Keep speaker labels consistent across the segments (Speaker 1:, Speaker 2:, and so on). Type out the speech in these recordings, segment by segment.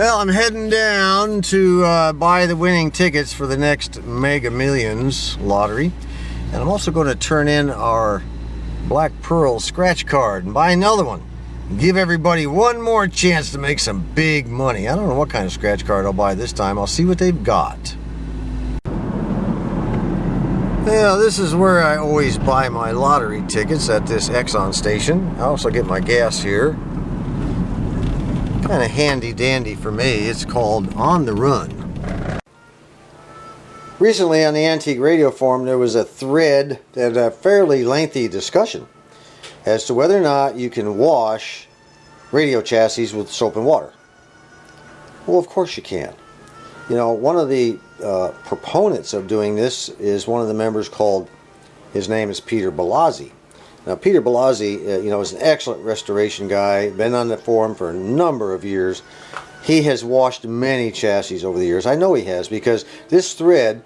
Speaker 1: Well, I'm heading down to buy the winning tickets for the next Mega Millions lottery. And I'm also going to turn in our Black Pearl scratch card and buy another one. Give everybody one more chance to make some big money. I don't know what kind of scratch card I'll buy this time. I'll see what they've got. Well, this is where I always buy my lottery tickets, at this Exxon station. I also get my gas here. Kind of handy dandy for me. It's called On the Run. Recently on the Antique Radio Forum there was a thread that had a fairly lengthy discussion as to whether or not you can wash radio chassis with soap and water. Well, of course you can. You know, one of the proponents of doing this is one of the members called, his name is Peter Balazzi. Now, Peter Balazzi, is an excellent restoration guy, been on the forum for a number of years. He has washed many chassis over the years. I know he has, because this thread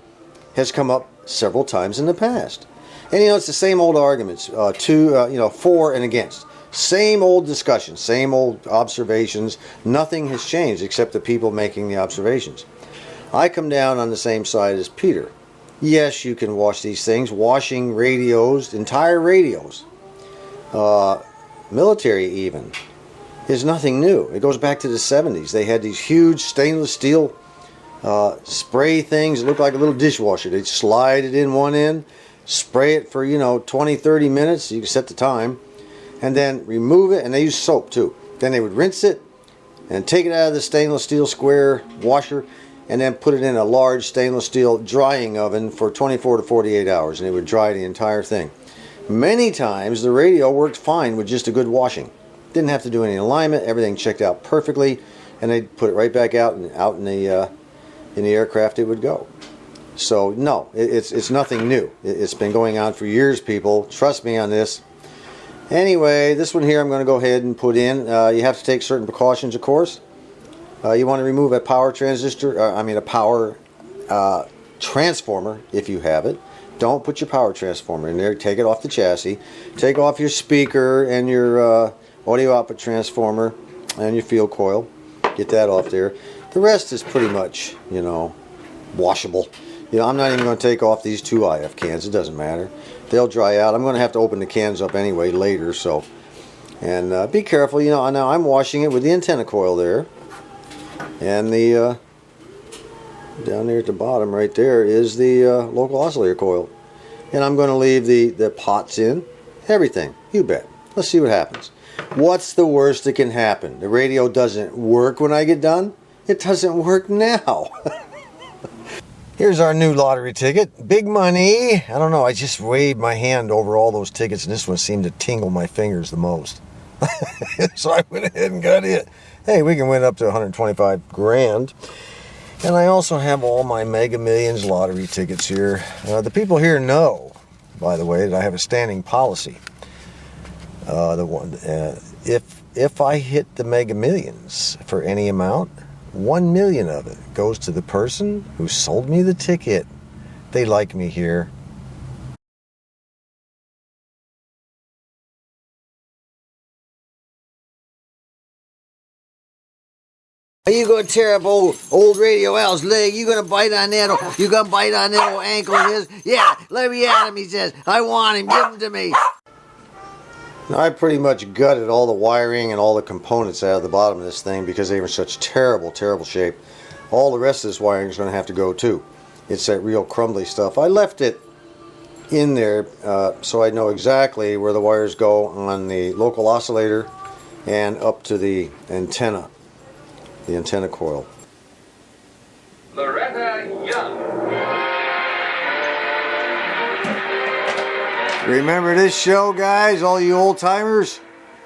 Speaker 1: has come up several times in the past. And, it's the same old arguments, for and against. Same old discussions, same old observations. Nothing has changed except the people making the observations. I come down on the same side as Peter. Yes, you can wash these things. Washing radios, entire radios, military even, is nothing new. It goes back to the 70s. They had these huge stainless steel spray things that looked like a little dishwasher. They'd slide it in one end, spray it for 20-30 minutes. You can set the time, and then remove it. And they use soap too. Then they would rinse it and take it out of the stainless steel square washer, and then put it in a large stainless steel drying oven for 24 to 48 hours, and it would dry the entire thing. Many times the radio worked fine with just a good washing. Didn't have to do any alignment. Everything checked out perfectly, and they'd put it right back out, and out in the aircraft it would go. So no, it's nothing new. It's been going on for years, people. Trust me on this. Anyway, this one here I'm going to go ahead and put in. You have to take certain precautions, of course. You want to remove a power transistor, a power transformer if you have it. Don't put your power transformer in there. Take it off the chassis. Take off your speaker and your audio output transformer and your field coil. Get that off there. The rest is pretty much, washable. I'm not even going to take off these two IF cans. It doesn't matter. They'll dry out. I'm going to have to open the cans up anyway later. So, and be careful. Now I'm washing it with the antenna coil there. And the down there at the bottom right there is the local oscillator coil. And I'm going to leave the pots in. Everything. You bet. Let's see what happens. What's the worst that can happen? The radio doesn't work when I get done? It doesn't work now. Here's our new lottery ticket. Big money. I don't know. I just waved my hand over all those tickets, and this one seemed to tingle my fingers the most. So I went ahead and got it. Hey, we can win up to 125 grand. And I also have all my Mega Millions lottery tickets here. The people here know, by the way, that I have a standing policy. If I hit the Mega Millions for any amount, 1 million of it goes to the person who sold me the ticket. They like me here. Are you going to tear up old Radio Al's leg? You going to bite on that? You going to bite on that old ankle of his? Yeah, let me at him, he says. I want him. Give him to me. Now, I pretty much gutted all the wiring and all the components out of the bottom of this thing because they were in such terrible, terrible shape. All the rest of this wiring is going to have to go too. It's that real crumbly stuff. I left it in there so I know exactly where the wires go on the local oscillator and up to the antenna. The antenna coil.
Speaker 2: Loretta Young.
Speaker 1: Remember this show, guys, all you old timers?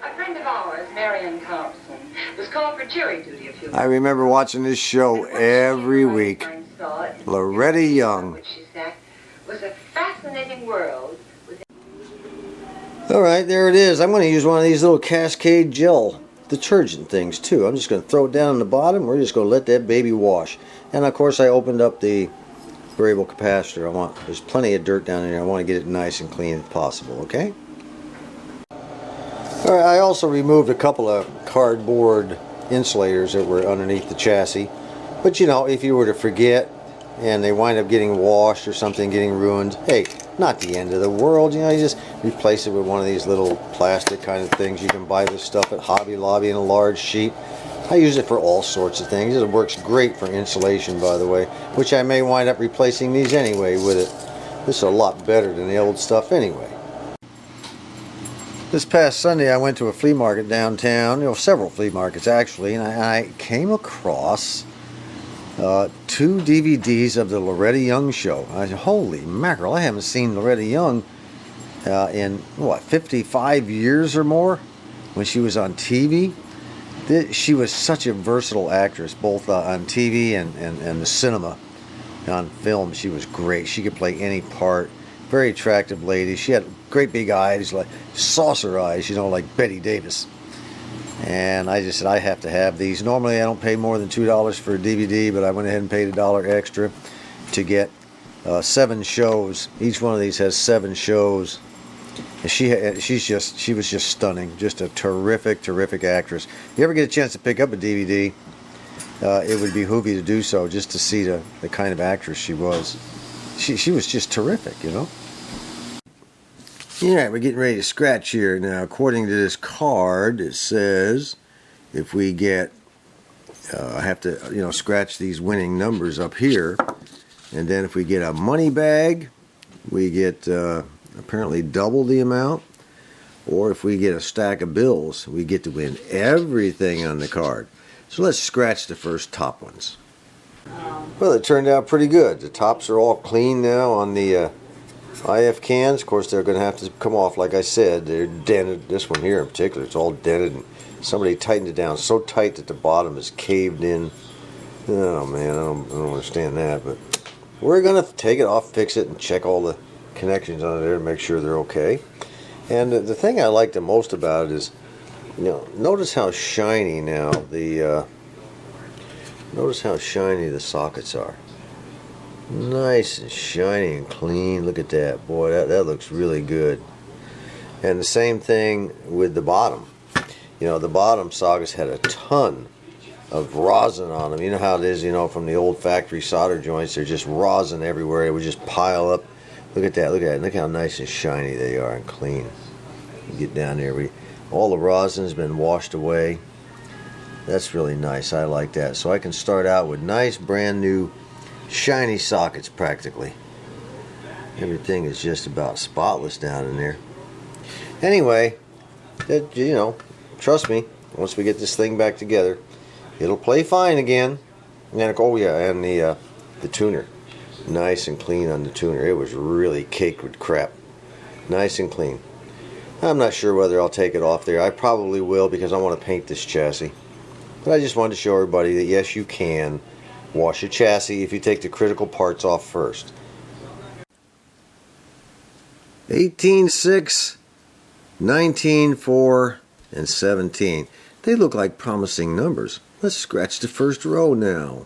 Speaker 3: A friend of ours, Marion Thompson, was called for jury duty a few months.
Speaker 1: I remember watching this show every week. Loretta Young.
Speaker 3: Was a fascinating world.
Speaker 1: All right, there it is. I'm going to use one of these little Cascade gel detergent things too. I'm just going to throw it down on the bottom. We're just going to let that baby wash. And of course I opened up the variable capacitor. There's plenty of dirt down in there. I want to get it nice and clean if possible, okay? Alright, I also removed a couple of cardboard insulators that were underneath the chassis. But you know, if you were to forget and they wind up getting washed or something, getting ruined, hey, not the end of the world. You know, you just replace it with one of these little plastic kind of things. You can buy this stuff at Hobby Lobby in a large sheet. I use it for all sorts of things. It works great for insulation, by the way, which I may wind up replacing these anyway with it. This is a lot better than the old stuff anyway. This past Sunday I went to a flea market downtown, you know, several flea markets actually, and I came across 2 DVDs of the Loretta Young show. I said, holy mackerel, I haven't seen Loretta Young in, what, 55 years or more when she was on TV. She was such a versatile actress, both on TV and the cinema. On film, she was great. She could play any part. Very attractive lady. She had great big eyes, like saucer eyes, you know, like Betty Davis. And I just said, I have to have these. Normally I don't pay more than $2 for a DVD, but I went ahead and paid $1 extra to get 7 shows. Each one of these has 7 shows. And she was just stunning. Just a terrific actress. If you ever get a chance to pick up a DVD, it would behoove you to do so, just to see the kind of actress she was. She was just terrific, you know. Alright, we're getting ready to scratch here. Now, according to this card, it says if we get, I have to, you know, scratch these winning numbers up here. And then if we get a money bag, we get apparently double the amount. Or if we get a stack of bills, we get to win everything on the card. So let's scratch the first top ones. Well, it turned out pretty good. The tops are all clean now on the IF cans. Of course, they're going to have to come off, like I said. They're dented. This one here in particular, it's all dented. And somebody tightened it down so tight that the bottom is caved in. Oh, man, I don't understand that. But we're going to take it off, fix it, and check all the connections on there to make sure they're okay. And the thing I like the most about it is, you know, notice how shiny now notice how shiny the sockets are. Nice and shiny and clean. Look at that. Boy, that looks really good. And the same thing with the bottom. You know, the bottom sockets had a ton of rosin on them. You know how it is, you know, from the old factory solder joints. They're just rosin everywhere. It would just pile up. Look at that. Look at that. Look how nice and shiny they are and clean. You get down there. All the rosin's been washed away. That's really nice. I like that. So I can start out with nice brand new shiny sockets practically. Everything is just about spotless down in there. Anyway, you know, trust me, once we get this thing back together, it'll play fine again. And oh yeah, and the tuner, nice and clean on the tuner. It was really caked with crap. Nice and clean. I'm not sure whether I'll take it off there. I probably will because I want to paint this chassis. But I just wanted to show everybody that yes, you can wash a chassis if you take the critical parts off first. 18.6, 19.4, and 17. They look like promising numbers. Let's scratch the first row now.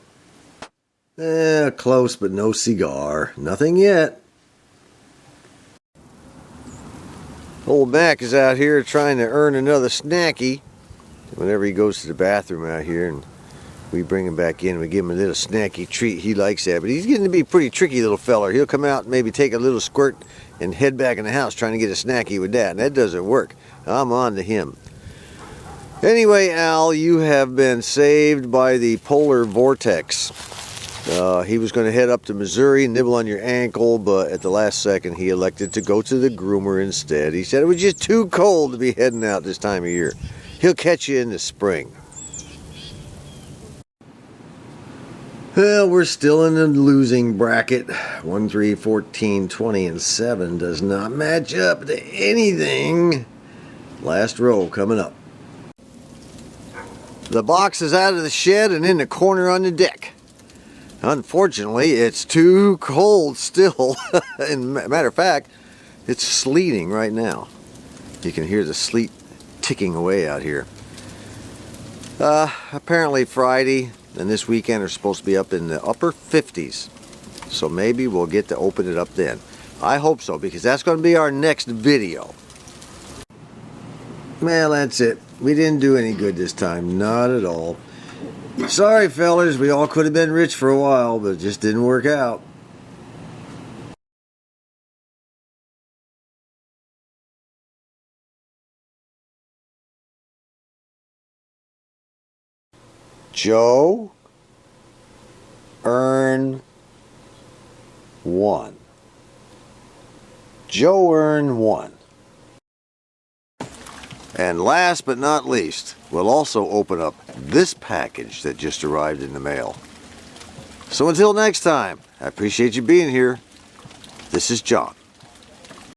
Speaker 1: Close, but no cigar. Nothing yet. Old Mac is out here trying to earn another snacky. Whenever he goes to the bathroom out here and we bring him back in, we give him a little snacky treat. He likes that, but he's getting to be a pretty tricky little feller. He'll come out and maybe take a little squirt and head back in the house trying to get a snacky with that, and that doesn't work. I'm on to him. Anyway, Al, you have been saved by the polar vortex. He was going to head up to Missouri, nibble on your ankle, but at the last second he elected to go to the groomer instead. He said it was just too cold to be heading out this time of year. He'll catch you in the spring. Well, we're still in the losing bracket. 1, 3, 14, 20, and 7 does not match up to anything. Last row coming up. The box is out of the shed and in the corner on the deck. Unfortunately, it's too cold still. And matter of fact, it's sleeting right now. You can hear the sleet ticking away out here. Apparently Friday and this weekend are supposed to be up in the upper 50s. So maybe we'll get to open it up then. I hope so, because that's going to be our next video. Well, that's it. we didn't do any good this time. Not at all. Sorry, fellers. We all could have been rich for a while, but it just didn't work out. Joe, earn 1. Joe, earn 1. And last but not least, we'll also open up this package that just arrived in the mail. So until next time, I appreciate you being here. This is John.